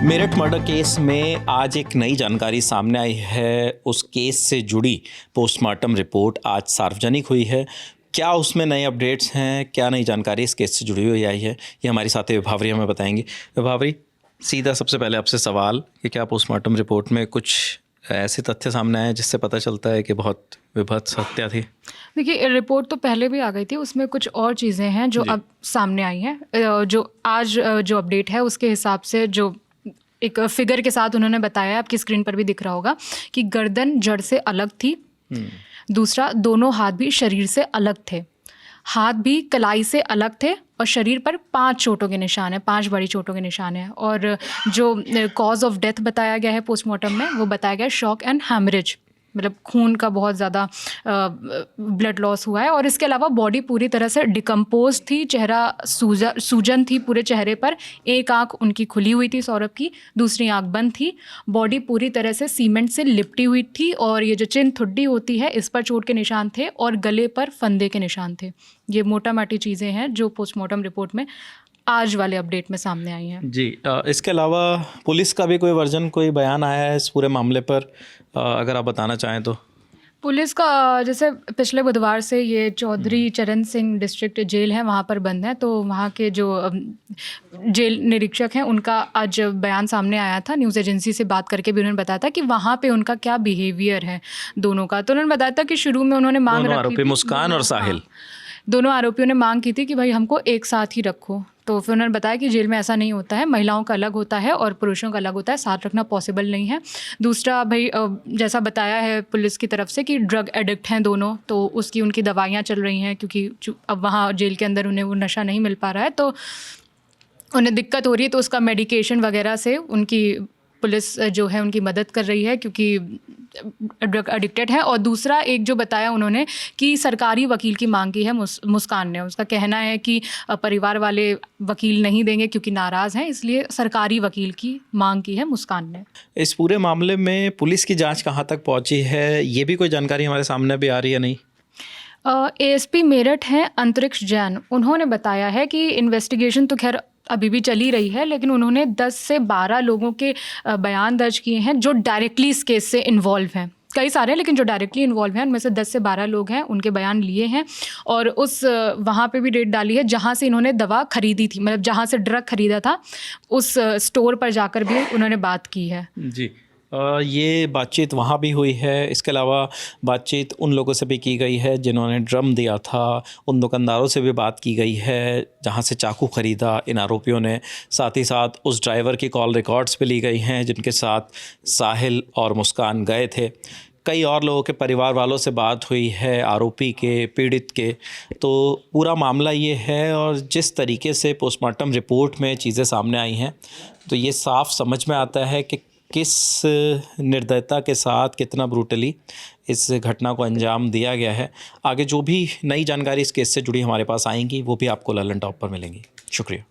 Meerut murder case में आज एक नई जानकारी सामने आई है। उस केस से जुड़ी पोस्टमार्टम रिपोर्ट आज सार्वजनिक हुई है। क्या उसमें नए अपडेट्स हैं, क्या नई जानकारी इस केस से जुड़ी हुई आई है, ये हमारी साथी विभावरी हमें बताएंगी। विभावरी, सीधा सबसे पहले आपसे सवाल कि क्या पोस्टमार्टम रिपोर्ट में कुछ ऐसे तथ्य सामने आए जिससे पता चलता है कि बहुत विभत्स हत्या थी? देखिए, रिपोर्ट तो पहले भी आ गई थी, उसमें कुछ और चीज़ें हैं जो अब सामने आई हैं। जो आज जो अपडेट है उसके हिसाब से जो एक फिगर के साथ उन्होंने बताया, आपकी स्क्रीन पर भी दिख रहा होगा कि गर्दन जड़ से अलग थी। दूसरा, दोनों हाथ भी शरीर से अलग थे, हाथ भी कलाई से अलग थे और शरीर पर 5 चोटों के निशान हैं, 5 बड़ी चोटों के निशान हैं। और जो कॉज ऑफ डेथ बताया गया है पोस्टमार्टम में, वो बताया गया शॉक एंड हैमरेज, मतलब खून का बहुत ज़्यादा ब्लड लॉस हुआ है। और इसके अलावा बॉडी पूरी तरह से डिकम्पोज थी, चेहरा सूजन थी पूरे चेहरे पर। एक आंख उनकी खुली हुई थी सौरभ की, दूसरी आंख बंद थी। बॉडी पूरी तरह से सीमेंट से लिपटी हुई थी और ये जो चिन ठुड्डी होती है इस पर चोट के निशान थे और गले पर फंदे के निशान थे। ये मोटा मोटी चीज़ें हैं जो पोस्टमार्टम रिपोर्ट में आज वाले अपडेट में सामने आई हैं। जी, इसके अलावा पुलिस का भी कोई वर्जन, कोई बयान आया है इस पूरे मामले पर, अगर आप बताना चाहें तो? पुलिस का जैसे पिछले बुधवार से ये चौधरी चरण सिंह डिस्ट्रिक्ट जेल है, वहाँ पर बंद है। तो वहाँ के जो जेल निरीक्षक हैं उनका आज बयान सामने आया था। न्यूज़ एजेंसी से बात करके भी उन्होंने बताया था कि वहाँ पे उनका क्या बिहेवियर है दोनों का। तो उन्होंने बताया था कि शुरू में उन्होंने मांग रखी थी, मुस्कान और साहिल, दोनों आरोपियों ने मांग की थी कि भाई हमको एक साथ ही रखो। तो फिर उन्होंने बताया कि जेल में ऐसा नहीं होता है, महिलाओं का अलग होता है और पुरुषों का अलग होता है, साथ रखना पॉसिबल नहीं है। दूसरा, भाई जैसा बताया है पुलिस की तरफ से कि ड्रग एडिक्ट हैं दोनों, तो उसकी उनकी दवाइयाँ चल रही हैं क्योंकि अब वहाँ जेल के अंदर उन्हें वो नशा नहीं मिल पा रहा है, तो उन्हें दिक्कत हो रही है। तो उसका मेडिकेशन वगैरह से उनकी पुलिस जो है उनकी मदद कर रही है क्योंकि ड्रग एडिक्टेड है। और दूसरा, एक जो बताया उन्होंने कि सरकारी वकील की मांग की है मुस्कान ने। उसका कहना है कि परिवार वाले वकील नहीं देंगे क्योंकि नाराज़ हैं, इसलिए सरकारी वकील की मांग की है मुस्कान ने। इस पूरे मामले में पुलिस की जांच कहाँ तक पहुँची है, ये भी कोई जानकारी हमारे सामने भी आ रही है? नहीं, एएसपी मेरठ हैं अंतरिक्ष जैन, उन्होंने बताया है कि इन्वेस्टिगेशन तो खैर अभी भी चली रही है, लेकिन उन्होंने 10 से 12 लोगों के बयान दर्ज किए हैं जो डायरेक्टली इस केस से इन्वॉल्व हैं। कई सारे हैं लेकिन जो डायरेक्टली इन्वॉल्व हैं उनमें से 10 से 12 लोग हैं, उनके बयान लिए हैं। और उस वहाँ पे भी डेट डाली है जहाँ से इन्होंने दवा खरीदी थी, मतलब जहाँ से ड्रग खरीदा था उस स्टोर पर जाकर भी उन्होंने बात की है। जी, ये बातचीत वहाँ भी हुई है। इसके अलावा बातचीत उन लोगों से भी की गई है जिन्होंने ड्रम दिया था, उन दुकानदारों से भी बात की गई है जहाँ से चाकू ख़रीदा इन आरोपियों ने। साथ ही साथ उस ड्राइवर की कॉल रिकॉर्ड्स भी ली गई हैं जिनके साथ साहिल और मुस्कान गए थे। कई और लोगों के परिवार वालों से बात हुई है, आरोपी के, पीड़ित के। तो पूरा मामला ये है, और जिस तरीके से पोस्टमार्टम रिपोर्ट में चीज़ें सामने आई हैं तो ये साफ समझ में आता है कि किस निर्दयता के साथ, कितना ब्रूटली इस घटना को अंजाम दिया गया है। आगे जो भी नई जानकारी इस केस से जुड़ी हमारे पास आएंगी वो भी आपको ललन टॉप पर मिलेंगी। शुक्रिया।